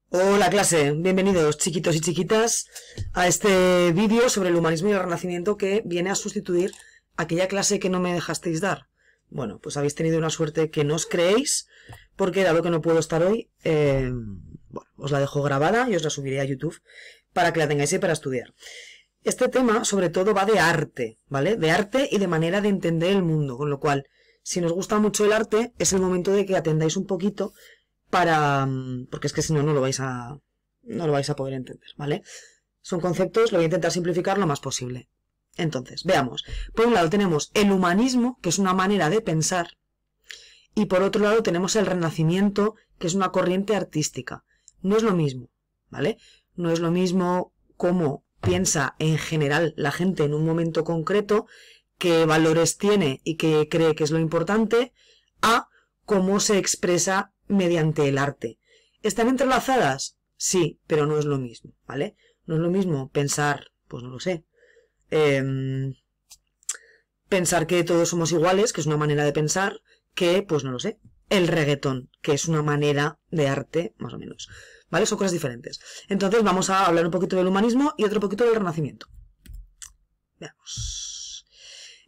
Hola clase, bienvenidos chiquitos y chiquitas a este vídeo sobre el humanismo y el renacimiento que viene a sustituir aquella clase que no me dejasteis dar. Bueno, pues habéis tenido una suerte que no os creéis, porque dado que no puedo estar hoy, bueno, os la dejo grabada y os la subiré a YouTube para que la tengáis ahí para estudiar. Este tema sobre todo va de arte, ¿vale? De arte y de manera de entender el mundo, con lo cual, si nos gusta mucho el arte, es el momento de que atendáis un poquito porque es que si no, no lo vais a poder entender, ¿vale? Son conceptos, lo voy a intentar simplificar lo más posible. Entonces, veamos. Por un lado tenemos el humanismo, que es una manera de pensar, y por otro lado tenemos el renacimiento, que es una corriente artística. No es lo mismo, ¿vale? No es lo mismo cómo piensa en general la gente en un momento concreto, qué valores tiene y qué cree que es lo importante, a cómo se expresa mediante el arte. ¿Están entrelazadas? Sí, pero no es lo mismo, ¿vale? No es lo mismo pensar, pues no lo sé, pensar que todos somos iguales, que es una manera de pensar, que, pues no lo sé, el reggaetón, que es una manera de arte, más o menos, ¿vale? Son cosas diferentes. Entonces vamos a hablar un poquito del humanismo y otro poquito del renacimiento. Veamos.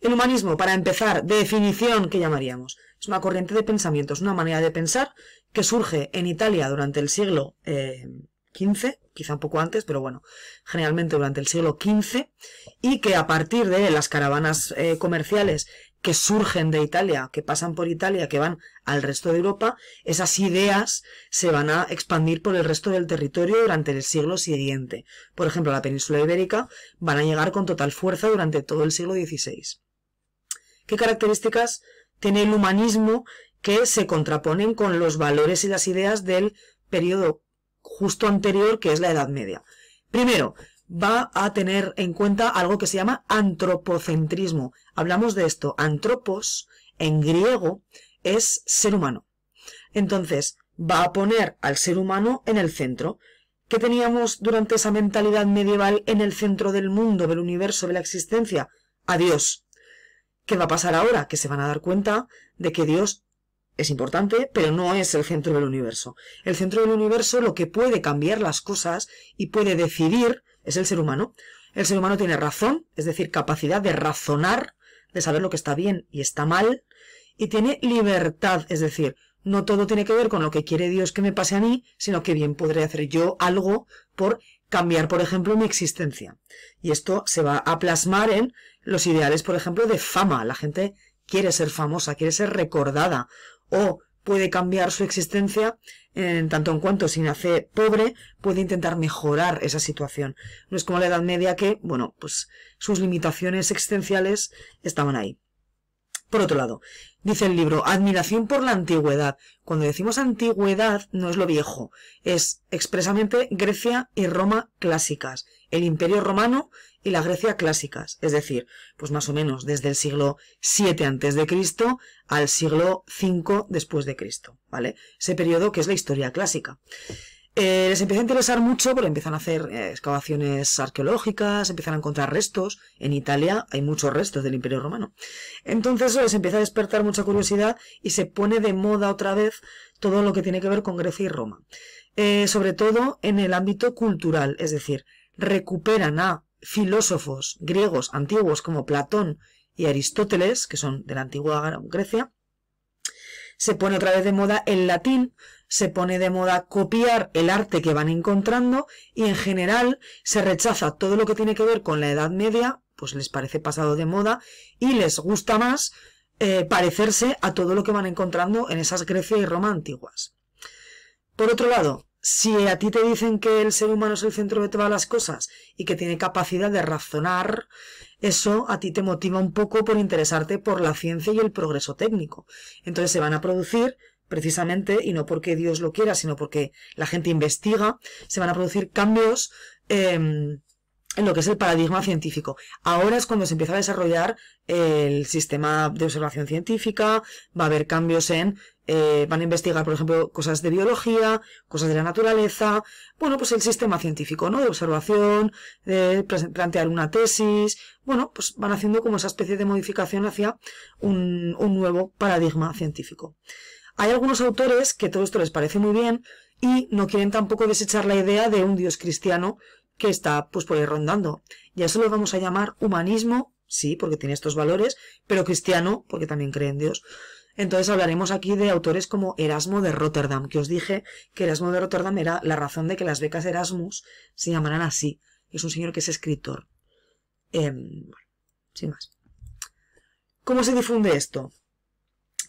El humanismo, para empezar, definición, ¿qué llamaríamos? Es una corriente de pensamiento, es una manera de pensar que surge en Italia durante el siglo XV, quizá un poco antes, pero bueno, generalmente durante el siglo XV, y que a partir de las caravanas comerciales que surgen de Italia, que pasan por Italia, que van al resto de Europa, esas ideas se van a expandir por el resto del territorio durante el siglo siguiente. Por ejemplo, a la península ibérica van a llegar con total fuerza durante todo el siglo XVI. ¿Qué características tiene el humanismo que se contraponen con los valores y las ideas del periodo justo anterior, que es la Edad Media? Primero, va a tener en cuenta algo que se llama antropocentrismo. Hablamos de esto. Antropos, en griego, es ser humano. Entonces, va a poner al ser humano en el centro. ¿Qué teníamos durante esa mentalidad medieval en el centro del mundo, del universo, de la existencia? A Dios. ¿Qué va a pasar ahora? Que se van a dar cuenta de que Dios es importante, pero no es el centro del universo. El centro del universo, lo que puede cambiar las cosas y puede decidir, es el ser humano. El ser humano tiene razón, es decir, capacidad de razonar, de saber lo que está bien y está mal, y tiene libertad, es decir, no todo tiene que ver con lo que quiere Dios que me pase a mí, sino que bien podré hacer yo algo por cambiar, por ejemplo, mi existencia. Y esto se va a plasmar en los ideales, por ejemplo, de fama. La gente quiere ser famosa, quiere ser recordada, o puede cambiar su existencia en tanto en cuanto si nace pobre, puede intentar mejorar esa situación. No es como la Edad Media que, bueno, pues sus limitaciones existenciales estaban ahí. Por otro lado, dice el libro, admiración por la antigüedad. Cuando decimos antigüedad no es lo viejo, es expresamente Grecia y Roma clásicas, el Imperio Romano y la Grecia clásicas, es decir, pues más o menos desde el siglo VII a.C. al siglo V después de Cristo, ¿vale? Ese periodo que es la historia clásica. Les empieza a interesar mucho porque empiezan a hacer excavaciones arqueológicas, empiezan a encontrar restos. En Italia hay muchos restos del Imperio Romano. Entonces les empieza a despertar mucha curiosidad y se pone de moda otra vez todo lo que tiene que ver con Grecia y Roma. Sobre todo en el ámbito cultural, es decir, recuperan a filósofos griegos antiguos como Platón y Aristóteles, que son de la antigua Grecia. Se pone otra vez de moda el latín, se pone de moda copiar el arte que van encontrando y en general se rechaza todo lo que tiene que ver con la Edad Media, pues les parece pasado de moda y les gusta más parecerse a todo lo que van encontrando en esas Grecia y Roma antiguas. Por otro lado, si a ti te dicen que el ser humano es el centro de todas las cosas y que tiene capacidad de razonar, eso a ti te motiva un poco por interesarte por la ciencia y el progreso técnico. Entonces se van a producir, precisamente, y no porque Dios lo quiera, sino porque la gente investiga, se van a producir cambios en lo que es el paradigma científico. Ahora es cuando se empieza a desarrollar el sistema de observación científica, va a haber cambios en van a investigar, por ejemplo, cosas de biología, cosas de la naturaleza, bueno, pues el sistema científico, ¿no? De observación, de plantear una tesis, bueno, pues van haciendo como esa especie de modificación hacia un nuevo paradigma científico. Hay algunos autores que todo esto les parece muy bien y no quieren tampoco desechar la idea de un Dios cristiano que está pues por ahí rondando. Y a eso lo vamos a llamar humanismo, sí, porque tiene estos valores, pero cristiano, porque también cree en Dios. Entonces hablaremos aquí de autores como Erasmo de Rotterdam, que os dije que Erasmo de Rotterdam era la razón de que las becas Erasmus se llamaran así. Es un señor que es escritor. Bueno, sin más. ¿Cómo se difunde esto?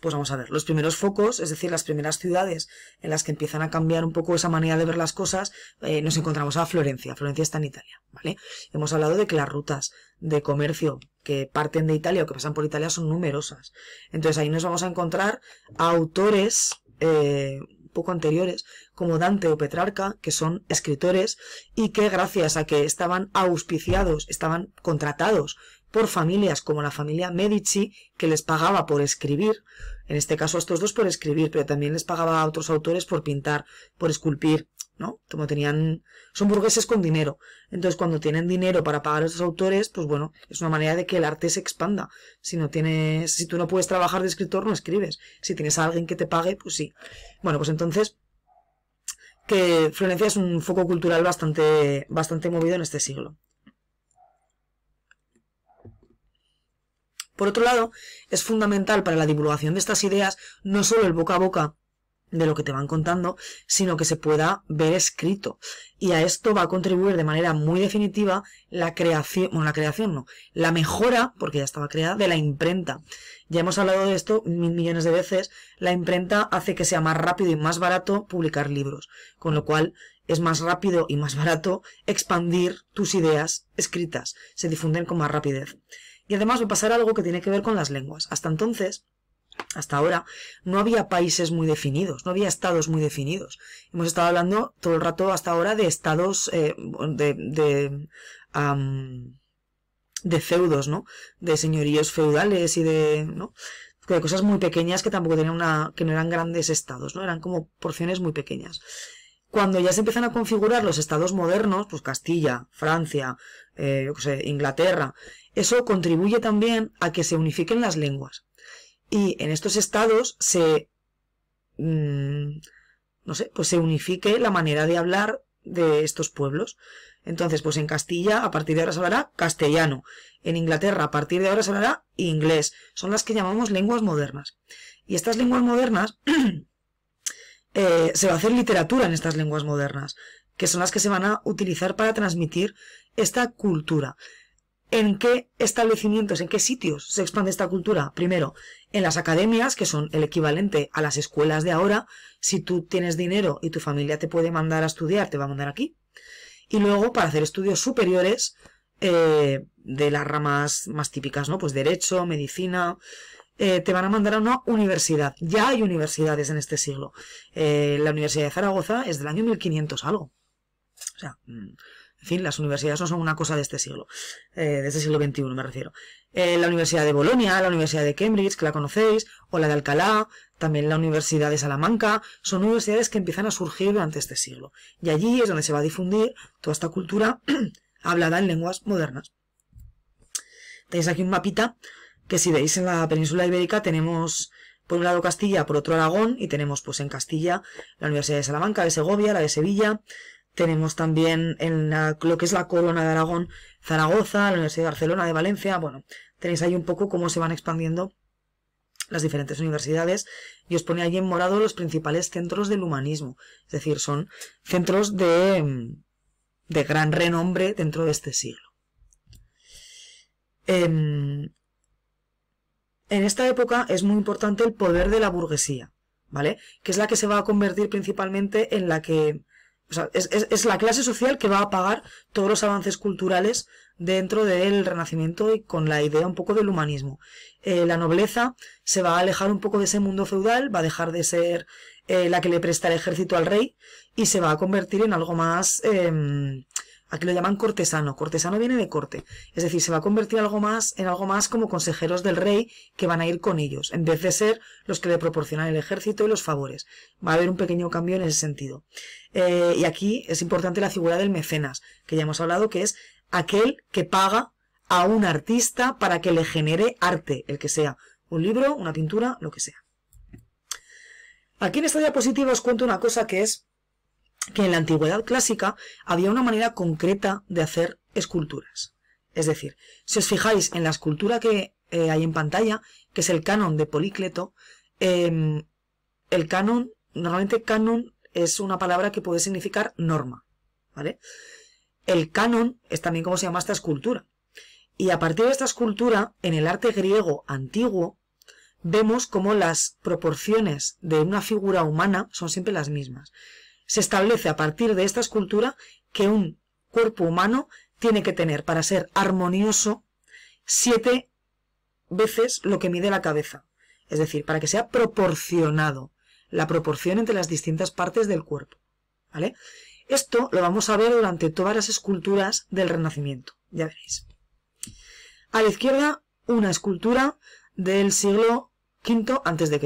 Pues vamos a ver, los primeros focos, es decir, las primeras ciudades en las que empiezan a cambiar un poco esa manera de ver las cosas, nos encontramos a Florencia. Florencia está en Italia, ¿vale? Hemos hablado de que las rutas de comercio que parten de Italia o que pasan por Italia son numerosas. Entonces ahí nos vamos a encontrar a autores un poco anteriores, como Dante o Petrarca, que son escritores y que gracias a que estaban auspiciados, estaban contratados por familias como la familia Medici, que les pagaba por escribir, en este caso a estos dos por escribir, pero también les pagaba a otros autores por pintar, por esculpir, ¿no? Como son burgueses con dinero. Entonces cuando tienen dinero para pagar a esos autores, pues bueno, es una manera de que el arte se expanda. Si tú no puedes trabajar de escritor, no escribes. Si tienes a alguien que te pague, pues sí. Bueno, pues entonces, que Florencia es un foco cultural bastante movido en este siglo. Por otro lado, es fundamental para la divulgación de estas ideas no solo el boca a boca de lo que te van contando, sino que se pueda ver escrito. Y a esto va a contribuir de manera muy definitiva la mejora, porque ya estaba creada, de la imprenta. Ya hemos hablado de esto millones de veces. La imprenta hace que sea más rápido y más barato publicar libros, con lo cual es más rápido y más barato expandir tus ideas escritas. Se difunden con más rapidez. Y además va a pasar algo que tiene que ver con las lenguas. Hasta ahora, no había países muy definidos, no había estados muy definidos. Hemos estado hablando todo el rato hasta ahora de estados de feudos, ¿no? De señoríos feudales y ¿no? De cosas muy pequeñas que tampoco tenían que no eran grandes estados, ¿no? Eran como porciones muy pequeñas. Cuando ya se empiezan a configurar los estados modernos, pues Castilla, Francia, Inglaterra, eso contribuye también a que se unifiquen las lenguas. Y en estos estados se unifique la manera de hablar de estos pueblos. Entonces, pues en Castilla, a partir de ahora se hablará castellano. En Inglaterra, a partir de ahora se hablará inglés. Son las que llamamos lenguas modernas. Y estas lenguas modernas, se va a hacer literatura en estas lenguas modernas, que son las que se van a utilizar para transmitir esta cultura. ¿En qué establecimientos, en qué sitios se expande esta cultura? Primero, en las academias, que son el equivalente a las escuelas de ahora. Si tú tienes dinero y tu familia te puede mandar a estudiar, te va a mandar aquí. Y luego, para hacer estudios superiores, de las ramas más típicas, ¿no? Pues derecho, medicina, te van a mandar a una universidad. Ya hay universidades en este siglo. La Universidad de Zaragoza es del año 1500 algo. O sea, en fin, las universidades no son una cosa de este siglo XXI me refiero. La Universidad de Bolonia, la Universidad de Cambridge, que la conocéis, o la de Alcalá, también la Universidad de Salamanca, son universidades que empiezan a surgir durante este siglo. Y allí es donde se va a difundir toda esta cultura hablada en lenguas modernas. Tenéis aquí un mapita que, si veis, en la península ibérica tenemos por un lado Castilla, por otro Aragón, y tenemos pues en Castilla la Universidad de Salamanca, de Segovia, la de Sevilla. Tenemos también en lo que es la corona de Aragón, Zaragoza, la Universidad de Barcelona, de Valencia. Bueno, tenéis ahí un poco cómo se van expandiendo las diferentes universidades, y os pone ahí en morado los principales centros del humanismo. Es decir, son centros de gran renombre dentro de este siglo. En esta época es muy importante el poder de la burguesía, ¿vale? Que es la que se va a convertir principalmente en la que... O sea, es la clase social que va a pagar todos los avances culturales dentro del Renacimiento y con la idea un poco del humanismo. La nobleza se va a alejar un poco de ese mundo feudal, va a dejar de ser la que le presta el ejército al rey y se va a convertir en algo más... aquí lo llaman cortesano. Cortesano viene de corte. Es decir, se va a convertir en algo más como consejeros del rey que van a ir con ellos, en vez de ser los que le proporcionan el ejército y los favores. Va a haber un pequeño cambio en ese sentido. Y aquí es importante la figura del mecenas, que ya hemos hablado, que es aquel que paga a un artista para que le genere arte, el que sea. Un libro, una pintura, lo que sea. Aquí en esta diapositiva os cuento una cosa que es que en la antigüedad clásica había una manera concreta de hacer esculturas. Es decir, si os fijáis en la escultura que hay en pantalla, que es el canon de Polícleto, el canon, normalmente canon es una palabra que puede significar norma, ¿vale? El canon es también como se llama esta escultura. Y a partir de esta escultura, en el arte griego antiguo, vemos cómo las proporciones de una figura humana son siempre las mismas. Se establece a partir de esta escultura que un cuerpo humano tiene que tener, para ser armonioso, 7 veces lo que mide la cabeza. Es decir, para que sea proporcionado, la proporción entre las distintas partes del cuerpo, ¿vale? Esto lo vamos a ver durante todas las esculturas del Renacimiento, ya veréis. A la izquierda, una escultura del siglo V a.C.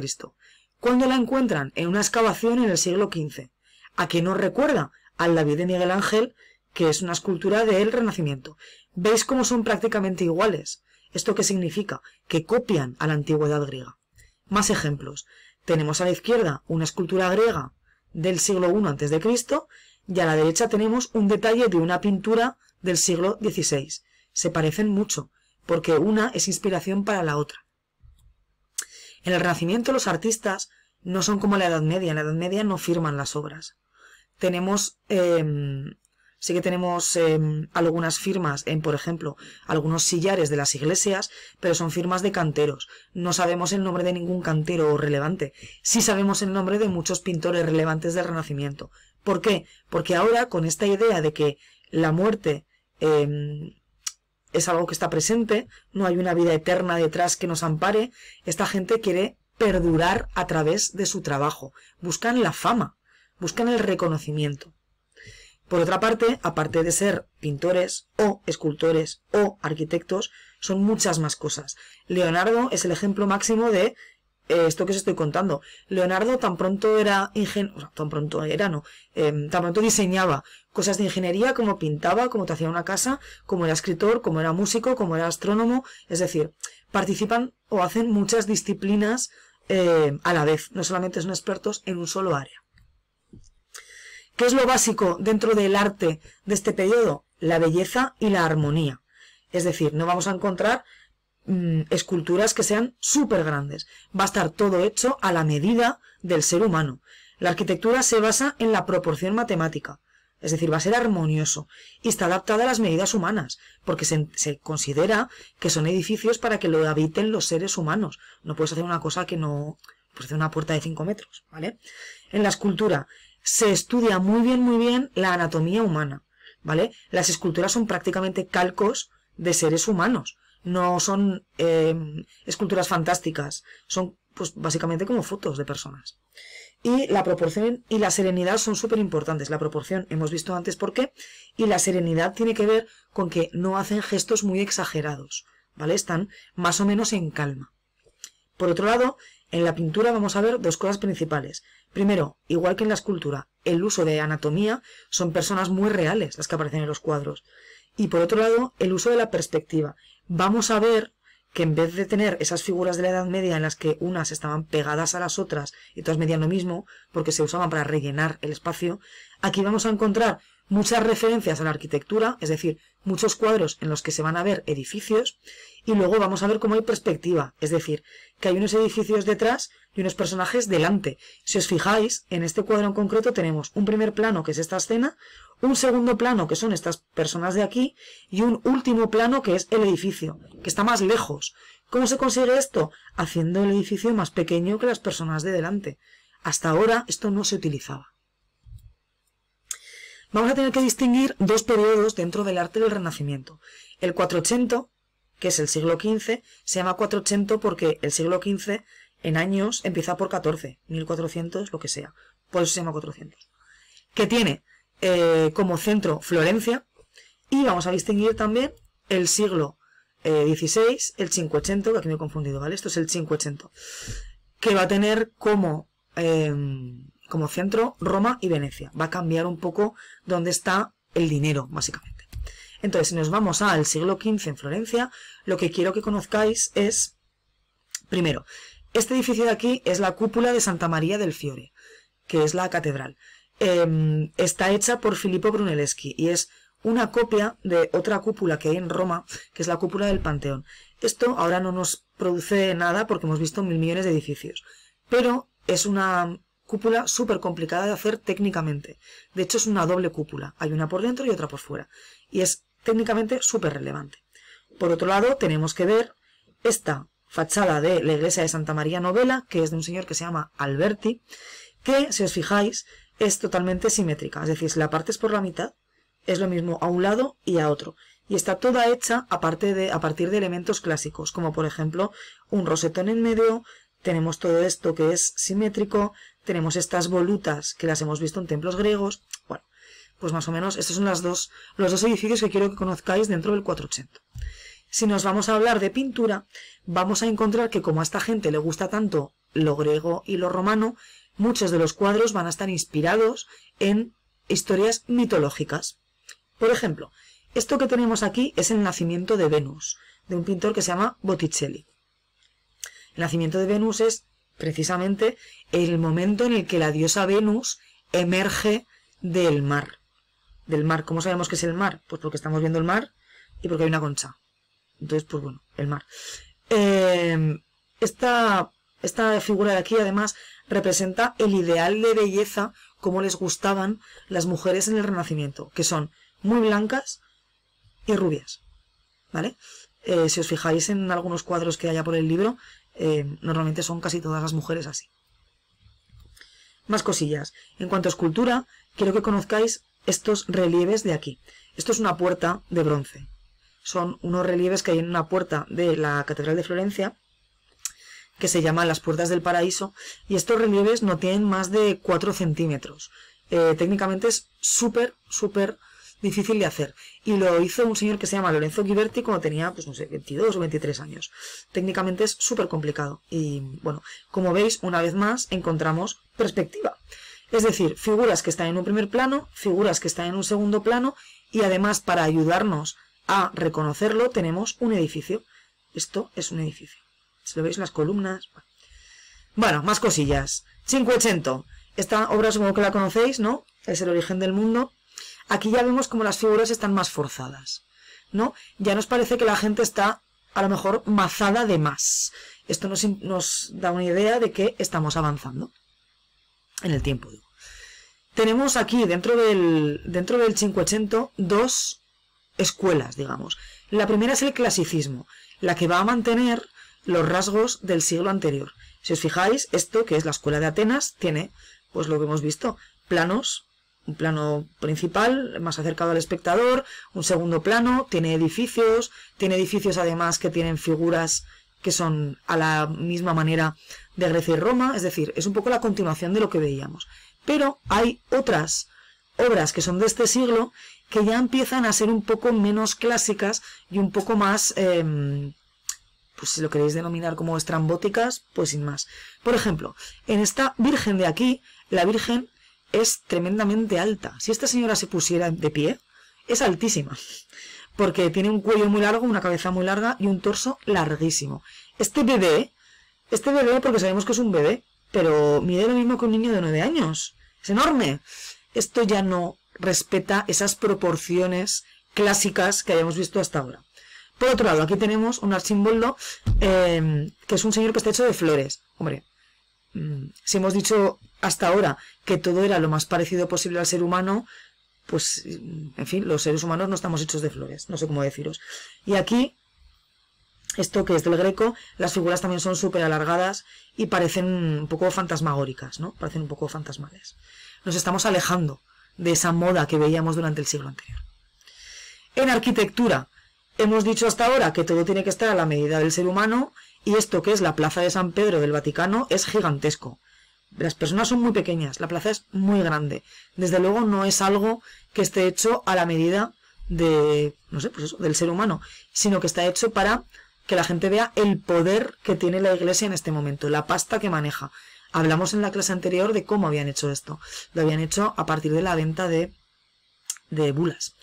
¿Cuándo la encuentran? En una excavación en el siglo XV. ¿A qué nos recuerda? Al David de Miguel Ángel, que es una escultura del Renacimiento. ¿Veis cómo son prácticamente iguales? ¿Esto qué significa? Que copian a la antigüedad griega. Más ejemplos. Tenemos a la izquierda una escultura griega del siglo I a.C. y a la derecha tenemos un detalle de una pintura del siglo XVI. Se parecen mucho, porque una es inspiración para la otra. En el Renacimiento los artistas no son como en la Edad Media. En la Edad Media no firman las obras. Tenemos, sí que tenemos algunas firmas en, por ejemplo, algunos sillares de las iglesias, pero son firmas de canteros. No sabemos el nombre de ningún cantero relevante. Sí sabemos el nombre de muchos pintores relevantes del Renacimiento. ¿Por qué? Porque ahora, con esta idea de que la muerte es algo que está presente, no hay una vida eterna detrás que nos ampare, esta gente quiere perdurar a través de su trabajo. Buscan la fama, buscan el reconocimiento. Por otra parte, aparte de ser pintores o escultores o arquitectos, son muchas más cosas. Leonardo es el ejemplo máximo de esto que os estoy contando. Leonardo tan pronto diseñaba cosas de ingeniería, como pintaba, como te hacía una casa, como era escritor, como era músico, como era astrónomo. Es decir, participan o hacen muchas disciplinas a la vez. No solamente son expertos en un solo área. ¿Qué es lo básico dentro del arte de este periodo? La belleza y la armonía. Es decir, no vamos a encontrar esculturas que sean súper grandes. Va a estar todo hecho a la medida del ser humano. La arquitectura se basa en la proporción matemática. Es decir, va a ser armonioso y está adaptada a las medidas humanas, porque se considera que son edificios para que lo habiten los seres humanos. No puedes hacer una cosa que no... Puedes hacer una puerta de 5 metros, ¿vale? En la escultura se estudia muy bien la anatomía humana, ¿vale? Las esculturas son prácticamente calcos de seres humanos. No son esculturas fantásticas, son pues básicamente como fotos de personas. Y la proporción y la serenidad son súper importantes. La proporción hemos visto antes por qué, y la serenidad tiene que ver con que no hacen gestos muy exagerados, ¿vale? Están más o menos en calma. Por otro lado, en la pintura vamos a ver dos cosas principales. Primero, igual que en la escultura, el uso de anatomía, son personas muy reales las que aparecen en los cuadros. Y por otro lado, el uso de la perspectiva. Vamos a ver que en vez de tener esas figuras de la Edad Media en las que unas estaban pegadas a las otras y todas medían lo mismo, porque se usaban para rellenar el espacio, aquí vamos a encontrar muchas referencias a la arquitectura, es decir, muchos cuadros en los que se van a ver edificios, y luego vamos a ver cómo hay perspectiva, es decir, que hay unos edificios detrás y unos personajes delante. Si os fijáis, en este cuadro en concreto tenemos un primer plano, que es esta escena, un segundo plano, que son estas personas de aquí, y un último plano, que es el edificio, que está más lejos. ¿Cómo se consigue esto? Haciendo el edificio más pequeño que las personas de delante. Hasta ahora esto no se utilizaba. Vamos a tener que distinguir dos periodos dentro del arte del Renacimiento. El 480, que es el siglo XV, se llama 480 porque el siglo XV en años empieza por 14, 1400, lo que sea. Por eso se llama 400. Que tiene como centro Florencia, y vamos a distinguir también el siglo XVI, el 580, que aquí me he confundido, ¿vale? Esto es el 580, que va a tener como centro Roma y Venecia. Va a cambiar un poco dónde está el dinero, básicamente. Entonces, si nos vamos al siglo XV en Florencia, lo que quiero que conozcáis es, primero, este edificio de aquí es la cúpula de Santa María del Fiore, que es la catedral. está hecha por Filippo Brunelleschi y es una copia de otra cúpula que hay en Roma, que es la cúpula del Panteón. Esto ahora no nos produce nada porque hemos visto 1000 millones de edificios, pero es una cúpula súper complicada de hacer técnicamente. De hecho, es una doble cúpula. Hay una por dentro y otra por fuera. Y es técnicamente súper relevante. Por otro lado, tenemos que ver esta fachada de la iglesia de Santa María Novella, que es de un señor que se llama Alberti, que, si os fijáis, es totalmente simétrica. Es decir, si la partes por la mitad, es lo mismo a un lado y a otro. Y está toda hecha a partir de elementos clásicos, como por ejemplo un rosetón en medio. Tenemos todo esto que es simétrico, tenemos estas volutas que las hemos visto en templos griegos. Bueno, pues más o menos estos son los dos edificios que quiero que conozcáis dentro del 480. Si nos vamos a hablar de pintura, vamos a encontrar que como a esta gente le gusta tanto lo griego y lo romano, muchos de los cuadros van a estar inspirados en historias mitológicas. Por ejemplo, esto que tenemos aquí es el nacimiento de Venus, de un pintor que se llama Botticelli. El nacimiento de Venus es precisamente el momento en el que la diosa Venus emerge del mar. Del mar. ¿Cómo sabemos que es el mar? Pues porque estamos viendo el mar y porque hay una concha. Entonces, pues bueno, el mar. Esta figura de aquí, además, representa el ideal de belleza como les gustaban las mujeres en el Renacimiento, que son muy blancas y rubias. ¿Vale? Si os fijáis en algunos cuadros que haya por el libro, normalmente son casi todas las mujeres así. Más cosillas. En cuanto a escultura, quiero que conozcáis estos relieves de aquí. Esto es una puerta de bronce. Son unos relieves que hay en una puerta de la Catedral de Florencia, que se llaman las Puertas del Paraíso, y estos relieves no tienen más de 4 centímetros. Técnicamente es súper difícil de hacer. Y lo hizo un señor que se llama Lorenzo Ghiberti cuando tenía, pues no sé, 22 o 23 años. Técnicamente es súper complicado. Y bueno, como veis, una vez más encontramos perspectiva. Es decir, figuras que están en un primer plano, figuras que están en un segundo plano, y además para ayudarnos a reconocerlo tenemos un edificio. Esto es un edificio. Si lo veis, las columnas. Bueno, más cosillas. 580. Esta obra supongo que la conocéis, ¿no? Es el origen del mundo. Aquí ya vemos como las figuras están más forzadas, ¿no? Ya nos parece que la gente está, a lo mejor, mazada de más. Esto nos da una idea de que estamos avanzando en el tiempo. Tenemos aquí, dentro del 580, dos escuelas, digamos. La primera es el clasicismo, la que va a mantener los rasgos del siglo anterior. Si os fijáis, esto, que es la escuela de Atenas, tiene, pues lo que hemos visto, planos. Un plano principal, más acercado al espectador, un segundo plano, tiene edificios además que tienen figuras que son a la misma manera de Grecia y Roma, es decir, es un poco la continuación de lo que veíamos. Pero hay otras obras que son de este siglo que ya empiezan a ser un poco menos clásicas y un poco más, pues si lo queréis denominar como estrambóticas, pues sin más. Por ejemplo, en esta Virgen de aquí, la Virgen es tremendamente alta. Si esta señora se pusiera de pie, es altísima, porque tiene un cuello muy largo, una cabeza muy larga y un torso larguísimo. Este bebé, porque sabemos que es un bebé, pero mide lo mismo que un niño de 9 años. Es enorme. Esto ya no respeta esas proporciones clásicas que hayamos visto hasta ahora. Por otro lado, aquí tenemos un archimbolo que es un señor que está hecho de flores. Hombre, si hemos dicho hasta ahora que todo era lo más parecido posible al ser humano, pues, en fin, los seres humanos no estamos hechos de flores, no sé cómo deciros. Y aquí, esto que es del Greco, las figuras también son súper alargadas y parecen un poco fantasmagóricas, ¿no? Parecen un poco fantasmales. Nos estamos alejando de esa moda que veíamos durante el siglo anterior. En arquitectura, hemos dicho hasta ahora que todo tiene que estar a la medida del ser humano, y esto que es la Plaza de San Pedro del Vaticano es gigantesco. Las personas son muy pequeñas, la plaza es muy grande. Desde luego no es algo que esté hecho a la medida de, no sé, pues eso, del ser humano, sino que está hecho para que la gente vea el poder que tiene la Iglesia en este momento, la pasta que maneja. Hablamos en la clase anterior de cómo habían hecho esto. Lo habían hecho a partir de la venta de bulas.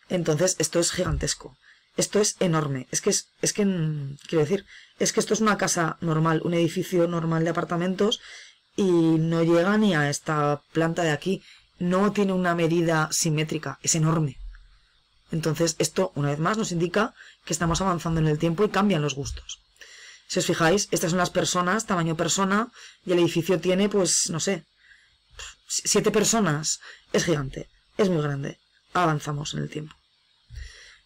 Entonces, esto es gigantesco. Esto es enorme. Quiero decir, es que esto es una casa normal, un edificio normal de apartamentos, y no llega ni a esta planta de aquí. no tiene una medida simétrica, es enorme. Entonces esto, una vez más, nos indica que estamos avanzando en el tiempo y cambian los gustos. Si os fijáis, estas son las personas, tamaño persona, y el edificio tiene, pues, no sé, 7 personas. Es gigante, es muy grande. Avanzamos en el tiempo.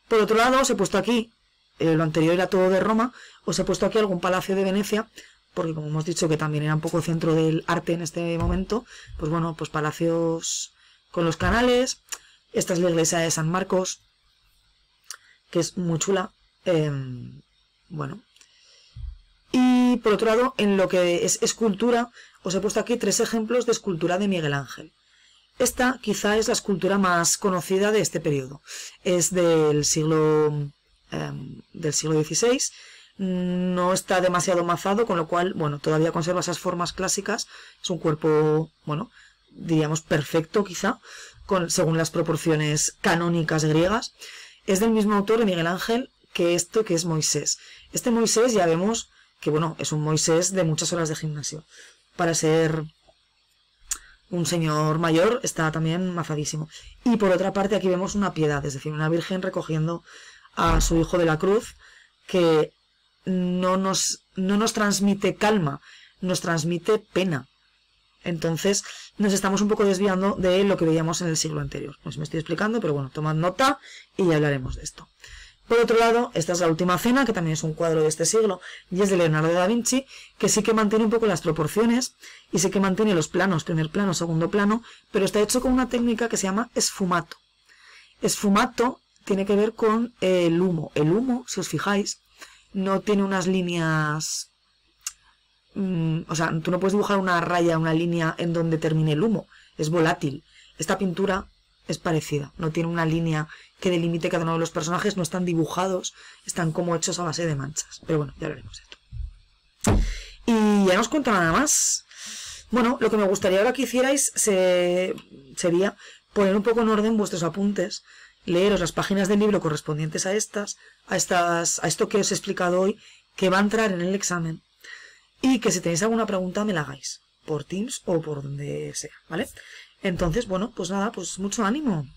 Por otro lado, os he puesto aquí, lo anterior era todo de Roma, os he puesto aquí algún palacio de Venecia, porque como hemos dicho que también era un poco centro del arte en este momento, pues bueno, pues palacios con los canales. Esta es la iglesia de San Marcos, que es muy chula. Bueno. Y por otro lado, en lo que es escultura, os he puesto aquí 3 ejemplos de escultura de Miguel Ángel. Esta quizá es la escultura más conocida de este periodo. Es del siglo XVI. No está demasiado mazado, con lo cual, bueno, todavía conserva esas formas clásicas. Es un cuerpo, bueno, diríamos perfecto quizá, según las proporciones canónicas griegas. Es del mismo autor de Miguel Ángel que esto, que es Moisés. Este Moisés ya vemos que, bueno, es un Moisés de muchas horas de gimnasio. Para ser un señor mayor está también mazadísimo. Y por otra parte aquí vemos una piedad, es decir, una virgen recogiendo a su hijo de la cruz, que no nos transmite calma, nos transmite pena. Entonces nos estamos un poco desviando de lo que veíamos en el siglo anterior. Pues me estoy explicando, pero bueno, tomad nota y ya hablaremos de esto. Por otro lado, esta es la Última Cena, que también es un cuadro de este siglo, y es de Leonardo da Vinci, que sí que mantiene un poco las proporciones, y sí que mantiene los planos, primer plano, segundo plano, pero está hecho con una técnica que se llama esfumato. Esfumato tiene que ver con el humo. El humo, si os fijáis, no tiene unas líneas... o sea, tú no puedes dibujar una raya, una línea en donde termine el humo. Es volátil. Esta pintura es parecida. No tiene una línea que delimite cada uno de los personajes. No están dibujados. Están como hechos a base de manchas. Pero bueno, ya hablaremos de esto. Y ya no os cuento nada más. Bueno, lo que me gustaría ahora que hicierais sería poner un poco en orden vuestros apuntes, leeros las páginas del libro correspondientes a esto que os he explicado hoy, que va a entrar en el examen, y que si tenéis alguna pregunta me la hagáis, por Teams o por donde sea, ¿vale? Entonces, bueno, pues nada, pues mucho ánimo.